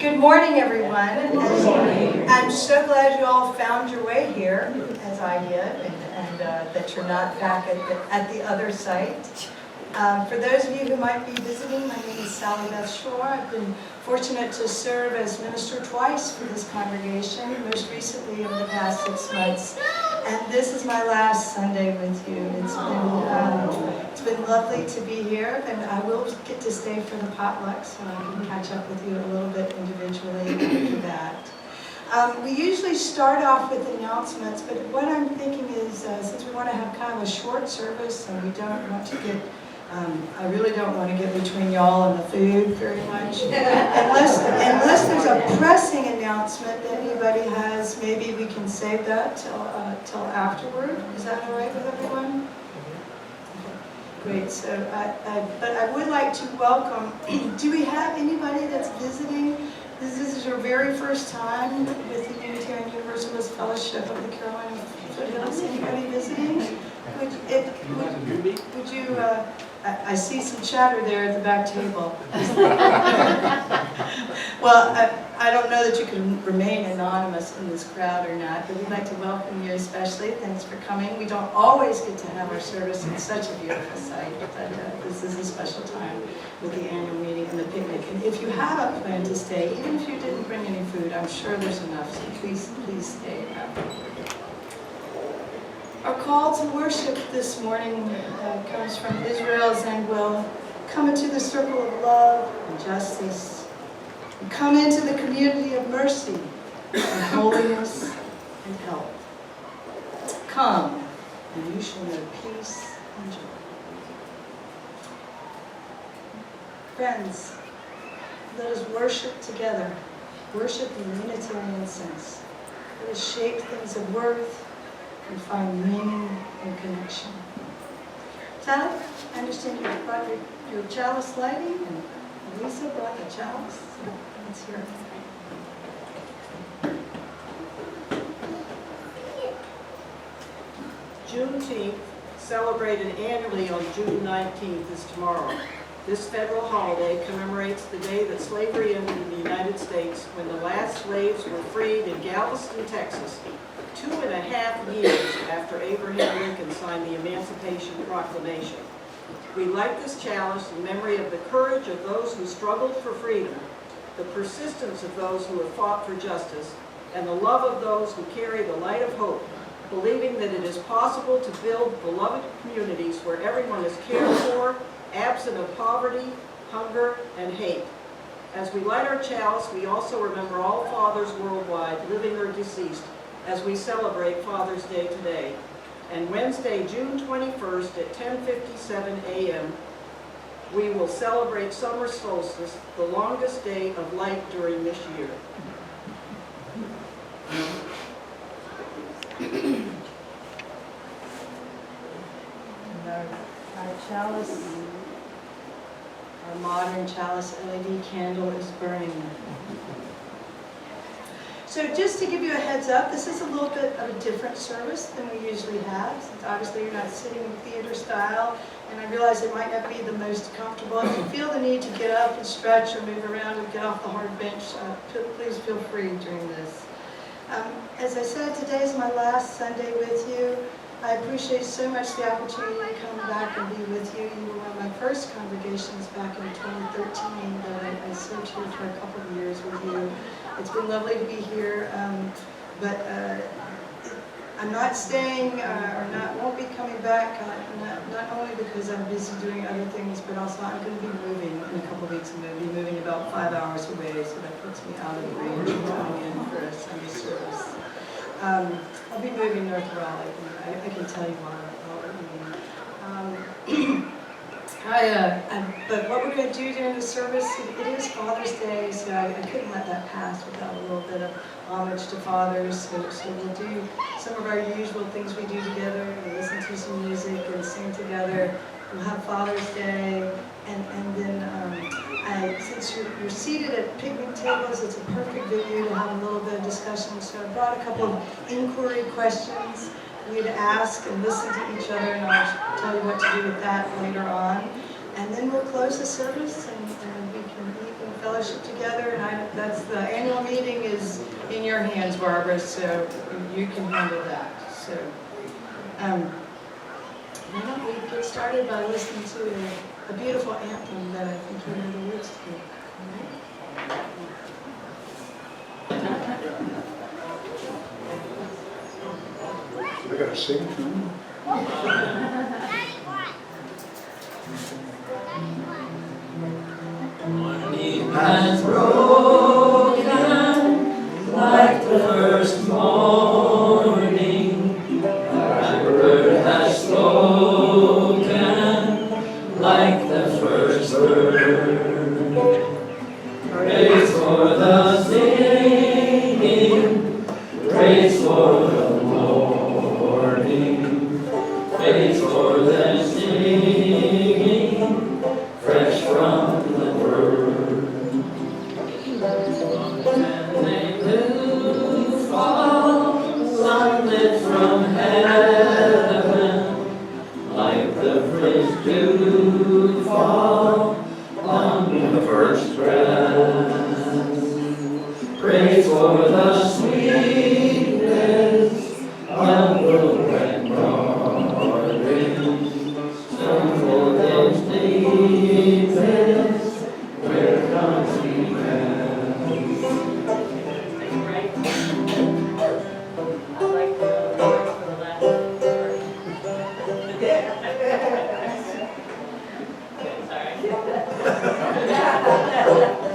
Good morning, everyone. I'm so glad you all found your way here, as I did, and that you're not back at the other site. For those of you who might be visiting, my name is Beth Shore. I've been fortunate to serve as minister twice for this congregation, most recently over the past 6 months. And this is my last Sunday with you. It's been lovely to be here, and I will get to stay for the potluck, so I can catch up with you a little bit individually after that. We usually start off with announcements, but what I'm thinking is, since we want to have kind of a short service, and we don't want to get I really don't want to get between y'all and the food very much. Unless there's a pressing announcement that anybody has, maybe we can save that till afterward. Is that all right with everyone? Okay. Great. So, but I would like to welcome. Do we have anybody that's visiting? This is your very first time with the Unitarian Universalist Fellowship of the Carolina Foothills. Anybody visiting? Would you? I see some chatter there at the back table. Well, I don't know that you can remain anonymous in this crowd or not, but we'd like to welcome you especially. Thanks for coming. We don't always get to have our service in such a beautiful site, but this is a special time with the annual meeting and the picnic. And if you haven't planned to stay, even if you didn't bring any food, I'm sure there's enough, so please stay. Our call to worship this morning comes from Israel's and will come into the circle of love and justice, and come into the community of mercy and holiness and health. Come, and you shall know peace and joy. Friends, let us worship together, worship in the Unitarian sense. Let us shape things of worth and find meaning and connection. Tad, I understand you brought your chalice lighting, and Alisa brought the chalice. Let's hear it. Juneteenth, celebrated annually on June 19th, is tomorrow. This federal holiday commemorates the day that slavery ended in the United States when the last slaves were freed in Galveston, Texas, 2.5 years after Abraham Lincoln signed the Emancipation Proclamation. We light this chalice in memory of the courage of those who struggled for freedom, the persistence of those who have fought for justice, and the love of those who carry the light of hope, believing that it is possible to build beloved communities where everyone is cared for, absent of poverty, hunger, and hate. As we light our chalice, we also remember all fathers worldwide, living or deceased, as we celebrate Father's Day today. And Wednesday, June 21st at 10:57 a.m., we will celebrate summer solstice, the longest day of light during this year. Our chalice, our modern chalice LED candle is burning. So just to give you a heads up, this is a little bit of a different service than we usually have, since obviously you're not sitting in theater style, and I realize it might not be the most comfortable. If you feel the need to get up and stretch or move around and get off the hard bench, please feel free during this. As I said, today is my last Sunday with you. I appreciate so much the opportunity to come back and be with you. You were one of my first congregations back in 2013, but I served here for a couple of years with you. It's been lovely to be here, but I'm not staying won't be coming back, not only because I'm busy doing other things, but also I'm going to be moving in a couple of weeks. I'm going to be moving about 5 hours away, so that puts me out of the range of coming in for a Sunday service. I'll be moving north of Raleigh. I can tell you why. But what we're going to do during the service, it is Father's Day, so I couldn't let that pass without a little bit of homage to fathers. So we'll do some of our usual things we do together, and listen to some music and sing together. We'll have Father's Day, and then since you're seated at picnic tables, it's a perfect venue to have a little bit of discussion. So I brought a couple of inquiry questions for you to ask and listen to each other, and I'll tell you what to do with that later on. And then we'll close the service, and we can eat and fellowship together, and that's the annual meeting is in your hands, Barbara, so you can handle that. So, why don't we get started by listening to a beautiful anthem that I think you know the words to. I gotta sing too. Morning has broken like the first morning. Blackbird has spoken like the first bird. Praise for the singing, praise for the morning, praise for the singing, fresh from the word. And they will fall, sunlit from heaven, like the first dew fall on the first grass. Praise for the sweetness of the wet morning, some for those deepest where comes the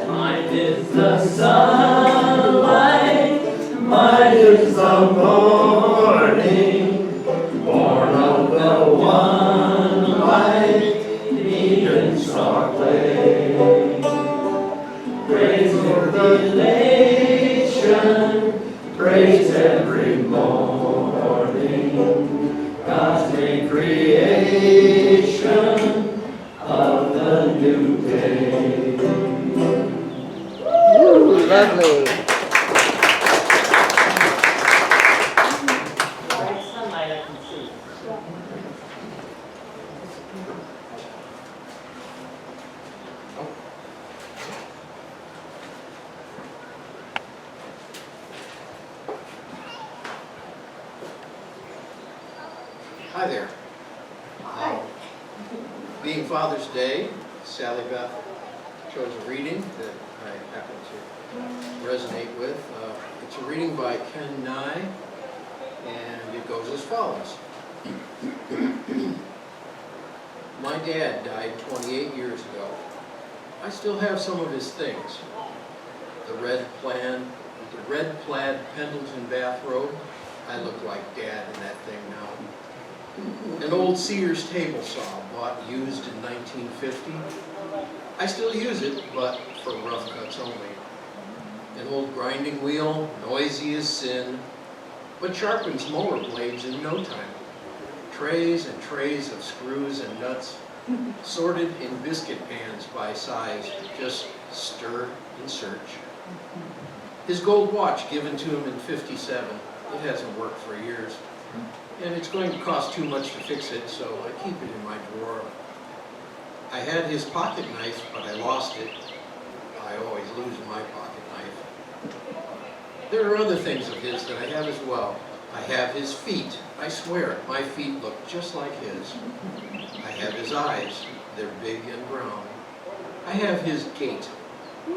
Mine is the sunlight, mine is the morning, born of the one light, even star play. Praise for elation, praise every morning, God's great creation of the new day. Lovely. Bright sunlight I can see. Hi there. Being Father's Day, Sally Beth chose a reading that I happen to resonate with. It's a reading by Ken Nye, and it goes as follows. My dad died 28 years ago. I still have some of his things. The red plaid Pendleton bathrobe. I look like Dad in that thing now. An old Sears table saw bought used in 1950. I still use it, but for rough cuts only. An old grinding wheel, noisy as sin, but sharpens mower blades in no time. Trays and trays of screws and nuts, sorted in biscuit pans by size, just stir and search. His gold watch given to him in '57, it hasn't worked for years. And it's going to cost too much to fix it, so I keep it in my drawer. I had his pocket knife, but I lost it. I always lose my pocket knife. There are other things of his that I have as well. I have his feet. I swear, my feet look just like his. I have his eyes. They're big and brown. I have his gait.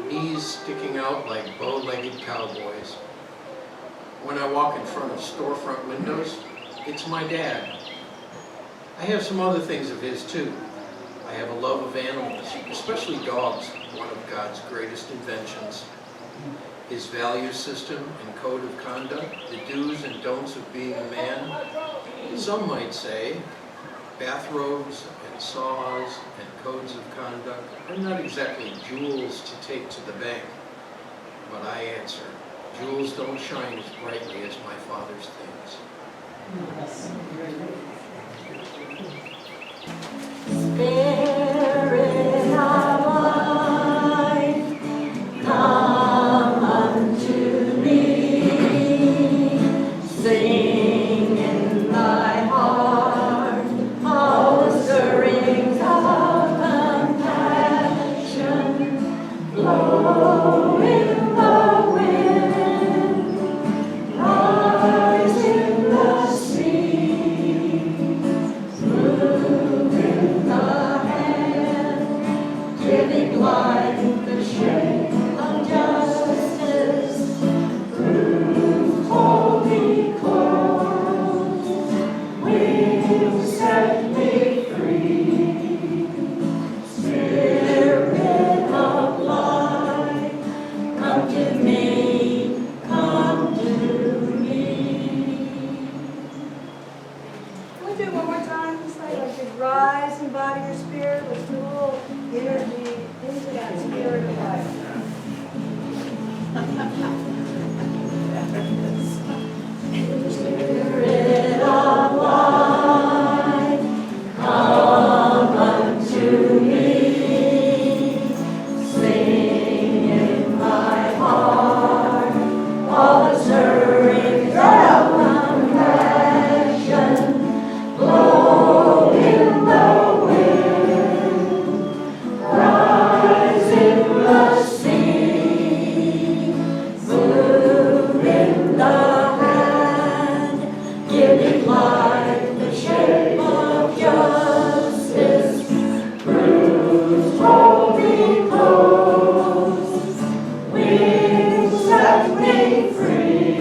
Knees sticking out like bow-legged cowboys. When I walk in front of storefront windows, it's my dad. I have some other things of his too. I have a love of animals, especially dogs, one of God's greatest inventions. His value system and code of conduct, the do's and don'ts of being a man. Some might say bathrobes and saws and codes of conduct are not exactly jewels to take to the bank. But I answer, jewels don't shine as brightly as my father's things. Spirit of life, come unto me. Sing in thy heart all the stirrings of compassion. Lord, to me, come to me. Can we do it one more time? It's like you rise and body your spirit. Let's put a little energy into that spirit of life. Spirit of life, come unto me. Sing in my heart all the stirrings of compassion. Blow in the wind, rise in the sea, move in the giving life the shape of justice, bruised holy clothes, wings set me free.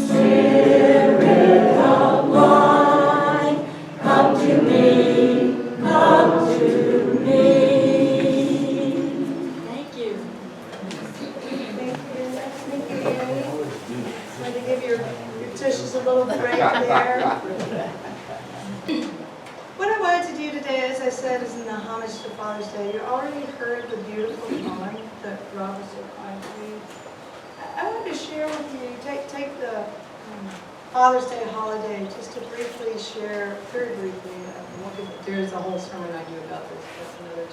Spirit of life, come to me, come to me. Thank you. Thank you, Annie. Trying to give your tissues a little break there. What I wanted to do today, as I said, is in the homage to Father's Day. You already heard the beautiful poem that Rob was so kind to read. I wanted to share with you, take the Father's Day holiday just to briefly share, very briefly, there's a whole sermon I do about this, that's another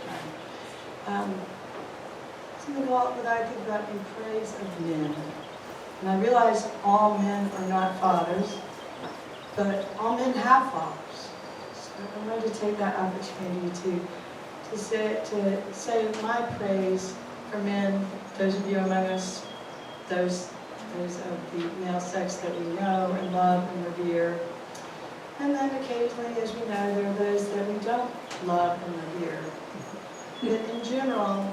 time. Something that I think about in praise of men. And I realize all men are not fathers, but all men have fathers. So I wanted to take that opportunity to say my praise for men, those of you among us, those of the male sex that we know and love and revere. And then occasionally, as we know, there are those that we don't love and revere. But in general,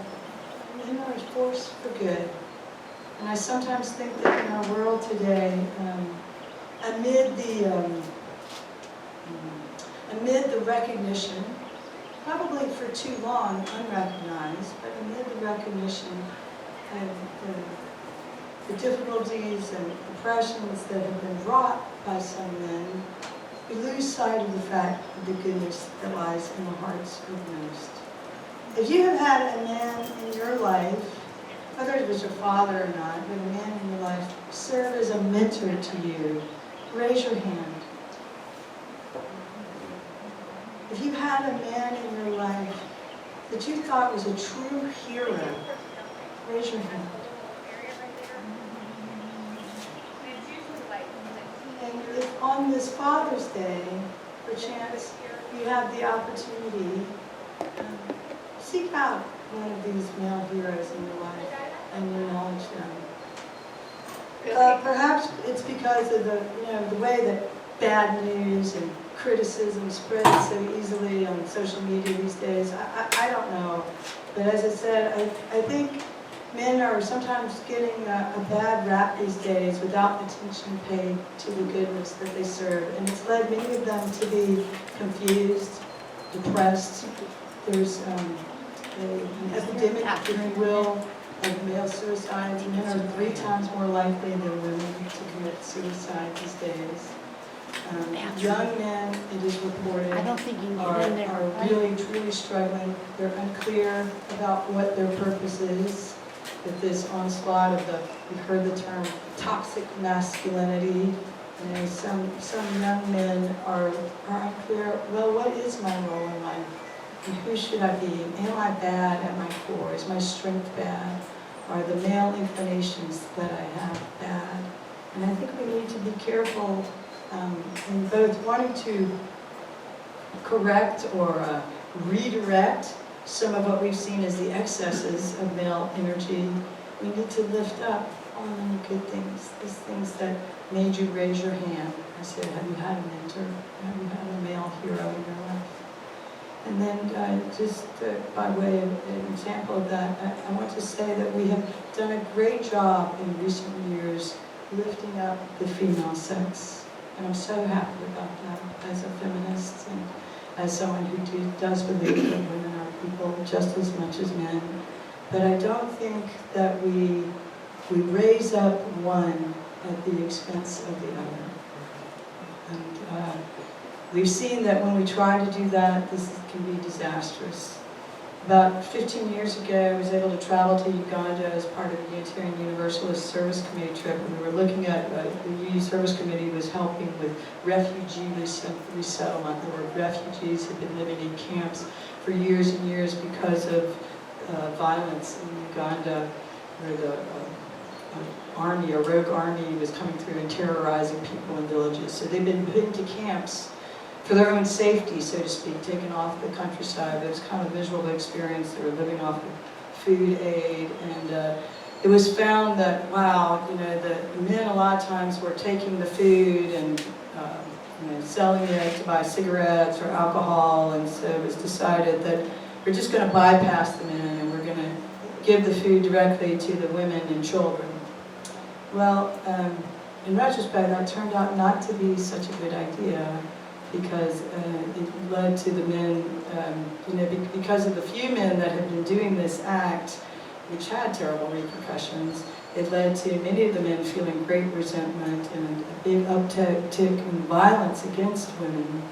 men are a force for good. And I sometimes think that in our world today, amid the recognition, probably for too long unrecognized, but amid the recognition of the difficulties and oppressions that have been wrought by some men, we lose sight of the fact of the goodness that lies in the hearts of most. If you have had a man in your life, whether it was your father or not, but a man in your life serve as a mentor to you, raise your hand. If you had a man in your life that you thought was a true hero, raise your hand. And if on this Father's Day, perchance, you have the opportunity, seek out one of these male heroes in your life and acknowledge them. Perhaps it's because of the way that bad news and criticism spreads so easily on social media these days. I don't know. But as I said, I think men are sometimes getting a bad rap these days without attention paid to the goodness that they serve. And it's led many of them to be confused, depressed. There's an epidemic, if you will, of male suicides. Men are 3 times more likely than women to commit suicide these days. Young men, it is reported, are really, truly struggling. They're unclear about what their purpose is. With this onslaught of you've heard the term toxic masculinity. Some young men are unclear, well, what is my role in life? And who should I be? Am I bad at my core? Is my strength bad? Are the male inclinations that I have bad? And I think we need to be careful in both wanting to correct or redirect some of what we've seen as the excesses of male energy. We need to lift up all the good things, these things that made you raise your hand. I said, have you had a mentor? Have you had a male hero in your life? And then just by way of an example of that, I want to say that we have done a great job in recent years lifting up the female sex. And I'm so happy about that as a feminist and as someone who does believe that women are people just as much as men. But I don't think that we raise up one at the expense of the other. And we've seen that when we try to do that, this can be disastrous. About 15 years ago, I was able to travel to Uganda as part of the Unitarian Universalist Service Committee trip, and we were looking at, the UU Service Committee was helping with refugee resettlement. There were refugees who had been living in camps for years and years because of violence in Uganda, where the army, a rogue army, was coming through and terrorizing people in villages. So they've been put into camps for their own safety, so to speak, taken off the countryside. It was kind of a miserable experience. They were living off of food aid, and it was found that, wow, you know, the men a lot of times were taking the food and you know, selling it to buy cigarettes or alcohol, and so it was decided that we're just going to bypass the men and we're going to give the food directly to the women and children. Well, in retrospect, that turned out not to be such a good idea, because it led to the men, you know, because of the few men that had been doing this act, which had terrible repercussions, it led to many of the men feeling great resentment and a big uptick in violence against women.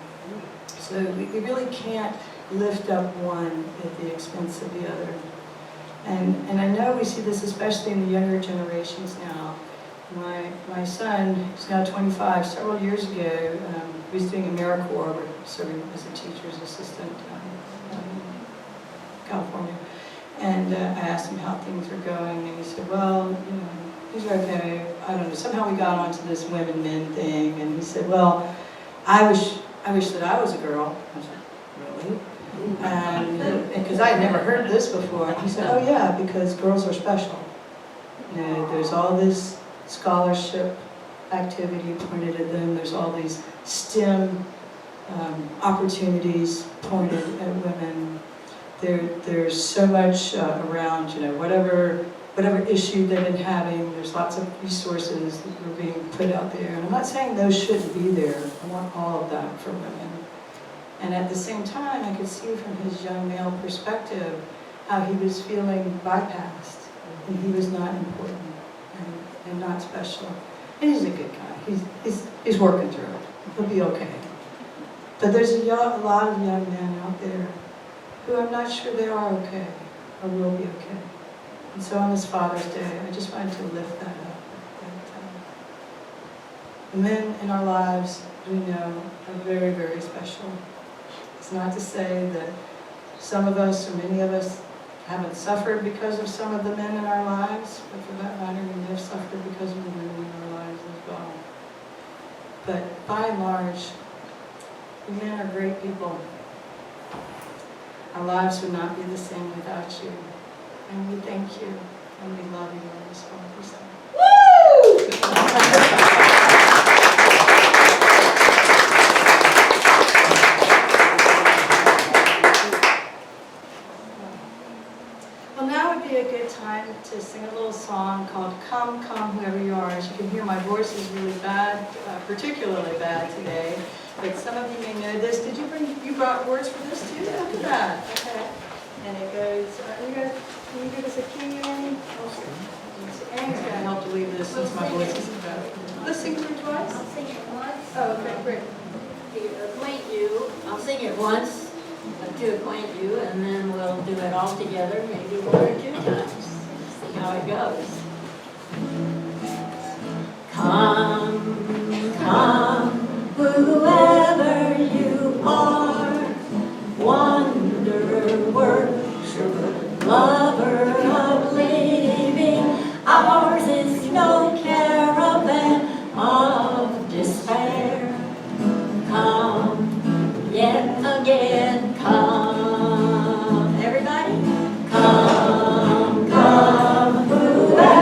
So we really can't lift up one at the expense of the other. And I know we see this especially in the younger generations now. My son, who's now 25, several years ago, he was doing AmeriCorps, serving as a teacher's assistant in California. And I asked him how things were going, and he said, well, you know, things are okay. I don't know, somehow we got onto this women-men thing, and he said, well, I wish that I was a girl. I was like, really? And because I had never heard this before. He said, oh yeah, because girls are special. You know, there's all this scholarship activity pointed at them. There's all these STEM opportunities pointed at women. There's so much around, you know, whatever issue they've been having. There's lots of resources that are being put out there. And I'm not saying those shouldn't be there. I want all of that for women. And at the same time, I could see from his young male perspective how he was feeling bypassed, and he was not important and not special. And he's a good guy. He's working through it. He'll be okay. But there's a lot of young men out there who I'm not sure they are okay or will be okay. And so on this Father's Day, I just wanted to lift that up. The men in our lives, we know, are very, very special. It's not to say that some of us, or many of us, haven't suffered because of some of the men in our lives, but for that matter, we may have suffered because of the women in our lives as well. But by and large, the men are great people. Our lives would not be the same without you. And we thank you, and we love you on this Father's Day. Woo! Well, now would be a good time to sing a little song called Come, Come, Whoever You Are. As you can hear, my voice is really bad, particularly bad today. But some of you may know this. You brought words for this too? Look at that. Okay. And it goes, can you give us a key, Annie? Annie's going to help to lead this since my voice isn't bad. Let's sing through twice. I'll sing it once. Oh, okay, great. To acquaint you, I'll sing it once to acquaint you, and then we'll do it all together, maybe one or two times. See how it goes. Come, come, whoever you are, wanderer, worshiper, lover of living, ours is no caravan of despair. Come, yet again, come. Everybody? Come, come, whoever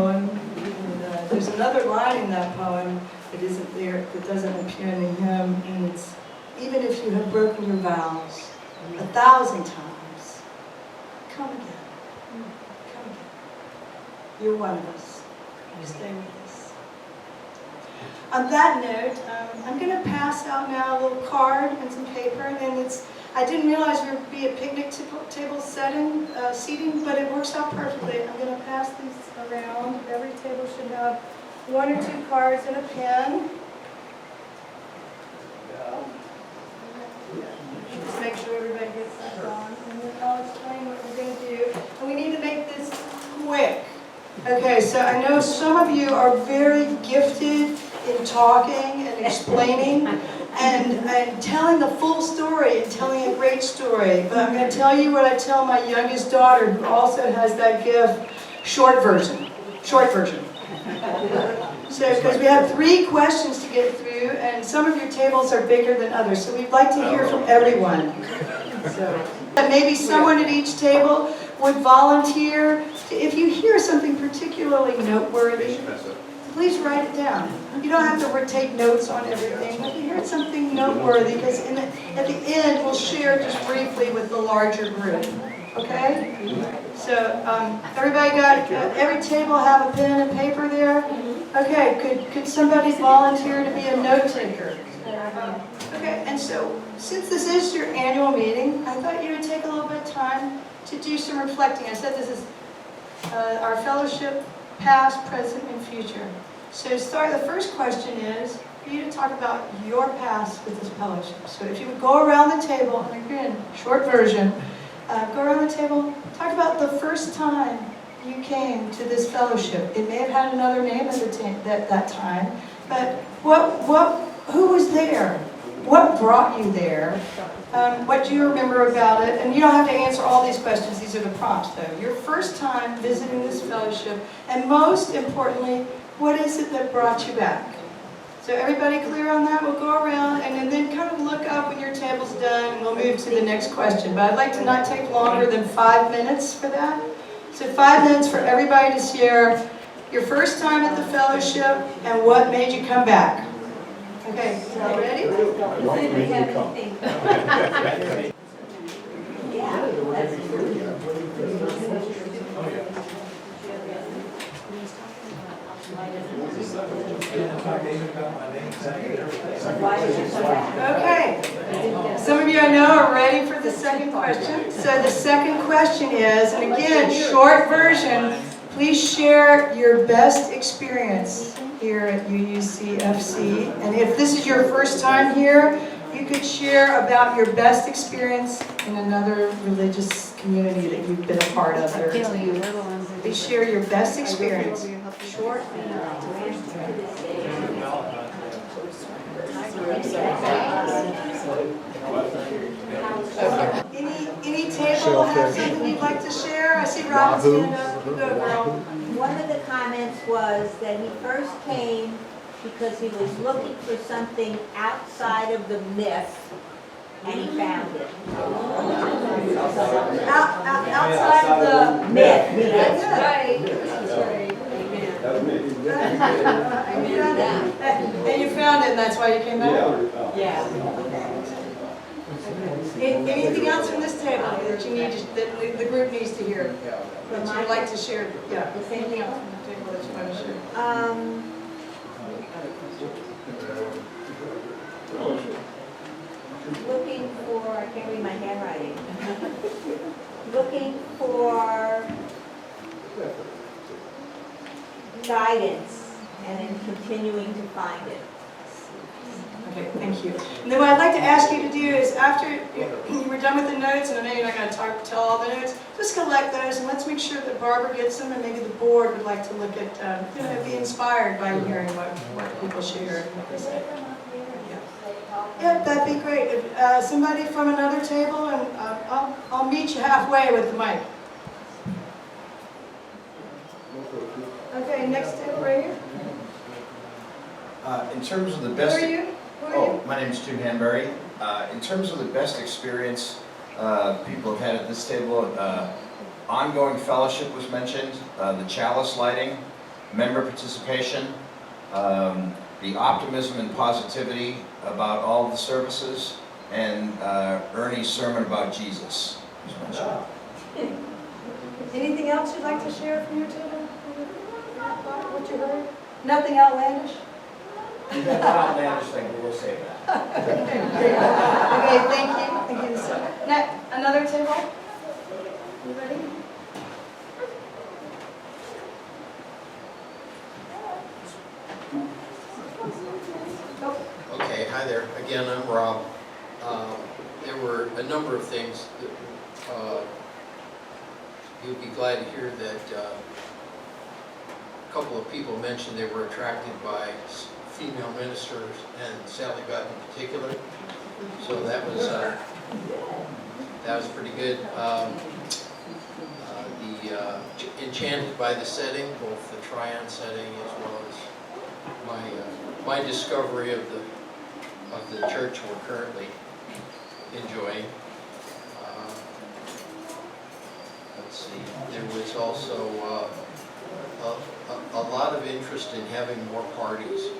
poem, and there's another line in that poem that isn't there, that doesn't appear in the hymn, and it's, even if you have broken your vows 1,000 times, come again. Come again. You're one of us. Stay with us. On that note, I'm going to pass out now a little card and some paper, and I didn't realize there would be a picnic table seating, but it works out perfectly. I'm going to pass these around. Every table should have 1 or 2 cards and a pen. Just make sure everybody gets that on, and then I'll explain what we're going to do. And we need to make this quick. Okay, so I know some of you are very gifted in talking and explaining and telling the full story and telling a great story. But I'm going to tell you what I tell my youngest daughter, who also has that gift, short version. Short version. So, because we have 3 questions to get through, and some of your tables are bigger than others, so we'd like to hear from everyone. So, maybe someone at each table would volunteer. If you hear something particularly noteworthy, please write it down. You don't have to take notes on everything, but if you heard something noteworthy, because at the end we'll share just briefly with the larger group. Okay? So everybody got, every table have a pen and paper there? Okay, could somebody volunteer to be a note taker? Okay, and so since this is your annual meeting, I thought you would take a little bit of time to do some reflecting. I said this is our fellowship, past, present, and future. So to start, the first question is for you to talk about your past with this fellowship. So if you would go around the table, and again, short version, go around the table, talk about the first time you came to this fellowship. It may have had another name at that time, but who was there? What brought you there? What do you remember about it? And you don't have to answer all these questions. These are the prompts, though. Your first time visiting this fellowship, and most importantly, what is it that brought you back? So everybody clear on that? We'll go around and then kind of look up when your table's done, and we'll move to the next question. But I'd like to not take longer than 5 minutes for that. So 5 minutes for everybody to share your first time at the fellowship and what made you come back. Okay, y'all ready? Okay. Some of you I know are ready for the second question. So the second question is, and again, short version, please share your best experience here at UUCFC. And if this is your first time here, you could share about your best experience in another religious community that you've been a part of. Please share your best experience. Short. Any table have something you'd like to share? I see Robin's hand up. You go, girl. One of the comments was that he first came because he was looking for something outside of the myth, and he found it. Outside of the myth. That's right. That's right. Amen. And you found it, and that's why you came back? Yeah. Anything else from this table that you need, that the group needs to hear? That you would like to share? Yeah. Anything else from the table that you want to share? Looking for, I can't read my handwriting. Looking for guidance and then continuing to find it. Okay, thank you. And then what I'd like to ask you to do is, after you were done with the notes, and I know you're not going to tell all the notes, just collect those and let's make sure that Barbara gets them, and maybe the board would like to look at, be inspired by hearing what people share and what they say. Yeah, that'd be great. If somebody from another table, and I'll meet you halfway with the mic. Okay, next table right here. In terms of the Who best... are you? My name is Jim Hanbury. In terms of the best experience people have had at this table, ongoing fellowship was mentioned, the chalice lighting, member participation, the optimism and positivity about all of the services, and Ernie's sermon about Jesus. Anything else you'd like to share from your table? What you heard? Nothing outlandish? You got an outlandish thing, but we'll save that. Okay, thank you. Thank you. Next, another table? You ready? Okay, hi there. Again, I'm Rob. There were a number of things that you'll be glad to hear that a couple of people mentioned they were attracted by female ministers, and Sally Beth in particular. So that was pretty good. Enchanted by the setting, both the Tryon setting as well as my discovery of the church we're currently enjoying. Let's see. There was also a lot of interest in having more parties.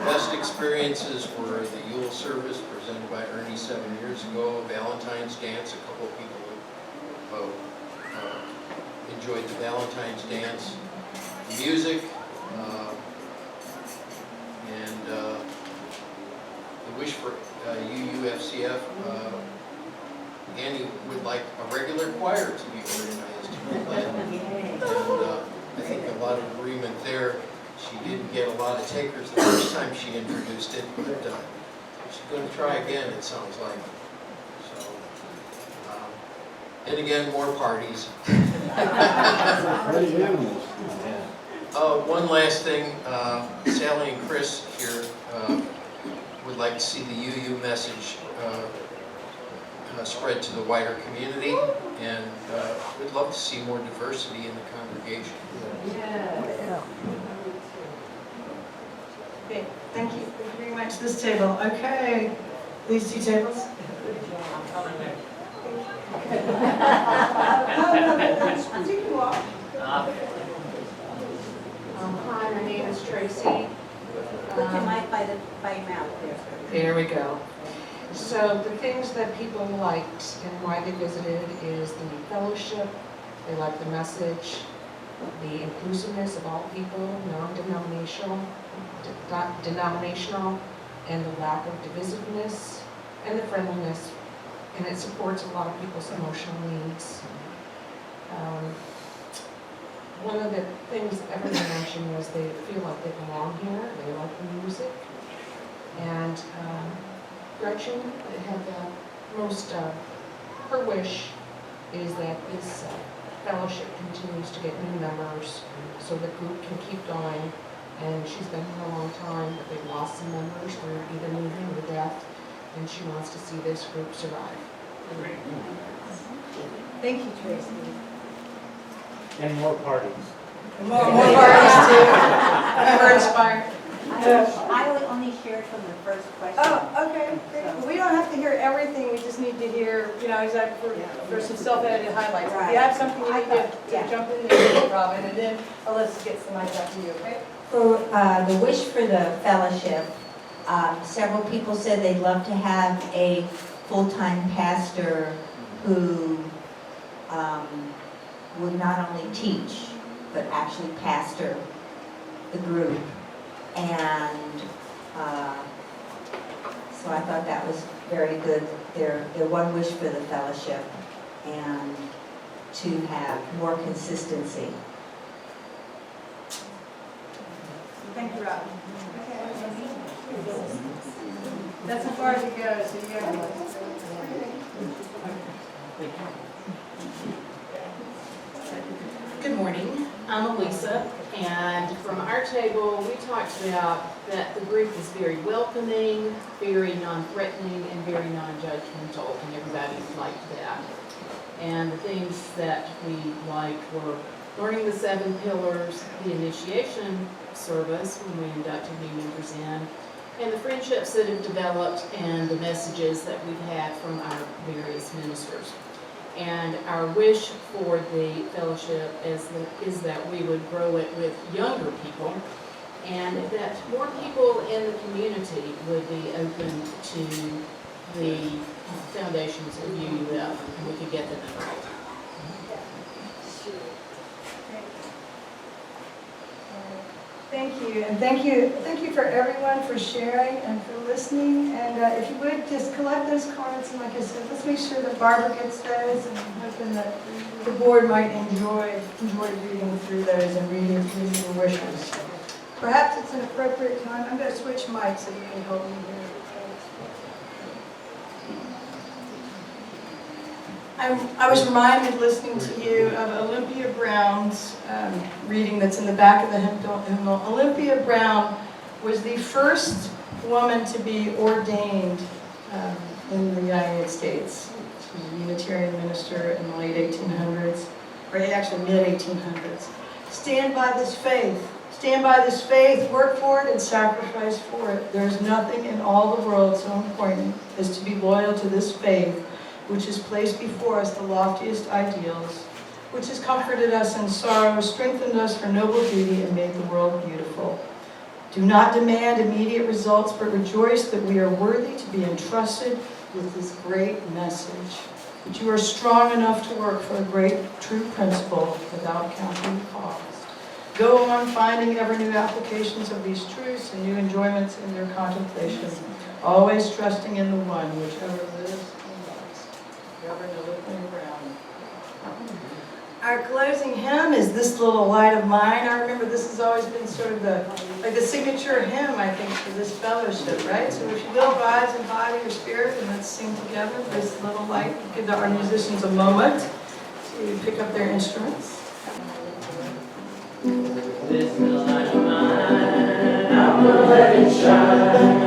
Best experiences were the Yule service presented by Ernie 7 years ago, Valentine's dance. A couple of people enjoyed the Valentine's dance, music, and the wish for UUFCF. Annie would like a regular choir to be organized. And I think a lot of agreement there. She didn't get a lot of takers the first time she introduced it, but she's going to try again, it sounds like. So, and again, more parties. One last thing, Sally and Chris here would like to see the UU message spread to the wider community, and we'd love to see more diversity in the congregation. Yeah. Okay, thank you. Thank you very much. This table. Okay. These two tables. Hi, my name is Tracy. Put your mic by your mouth there. There we go. So the things that people liked and why they visited is the fellowship, they liked the message, the inclusiveness of all people, non-denominational, denominational, and the lack of divisiveness, and the friendliness, and it supports a lot of people's emotional needs. One of the things everyone mentioned was they feel like they belong here, they like the music, and Gretchen had the most, her wish is that this fellowship continues to get new members so the group can keep going. And she's been here a long time, but they've lost some members through either moving or death, and she wants to see this group survive. Thank you, Tracy. And more parties. More parties too. We're inspired. I only shared from the first question. Oh, okay, great. Well, we don't have to hear everything, we just need to hear, exactly for some self-edited highlights. If you have something you need to jump in there, Robin, and then Alisa gets the mic back to you, okay? For the wish for the fellowship, several people said they'd love to have a full-time pastor who would not only teach, but actually pastor the group. And so I thought that was very good, their one wish for the fellowship, and to have more consistency. Thank you, Robin. That's as far as it goes, so you got Good morning, I'm Alisa, and from our table, we talked about that the group is very welcoming, very non-threatening, and very non-judgmental, and everybody liked that. And the things that we liked were learning the 7 pillars, the initiation service when we inducted new members in, and the friendships that have developed and the messages that we've had from our various ministers. And our wish for the fellowship is that we would grow it with younger people, and that more people in the community would be open to the foundations of UUF, and we could get them involved. Thank you, and thank you for everyone for sharing and for listening. And if you would, just collect those cards, and like I said, let's make sure that Barbara gets those, and I'm hoping that the board might enjoy reading through those and reading through your wishes. Perhaps it's an appropriate time. I'm going to switch mics so you can help me here. I was reminded listening to you of Olympia Brown's reading that's in the back of the hymnal. Olympia Brown was the first woman to be ordained in the United States. She was a Unitarian minister in the late 1800s, or actually mid-1800s. Stand by this faith. Stand by this faith, work for it, and sacrifice for it. There's nothing in all the world so important as to be loyal to this faith, which has placed before us the loftiest ideals, which has comforted us in sorrow, strengthened us for noble duty, and made the world beautiful. Do not demand immediate results, but rejoice that we are worthy to be entrusted with this great message, that you are strong enough to work for a great true principle without counting the cost. Go on finding ever new applications of these truths and new enjoyments in your contemplation, always trusting in the one, whichever lives. Our closing hymn is This Little Light of Mine. I remember this has always been sort of the signature hymn, I think, for this fellowship, right? So if you will, rise in body or spirit, and let's sing together This Little Light. Give our musicians a moment to pick up their instruments. This little light of mine, I will let it shine.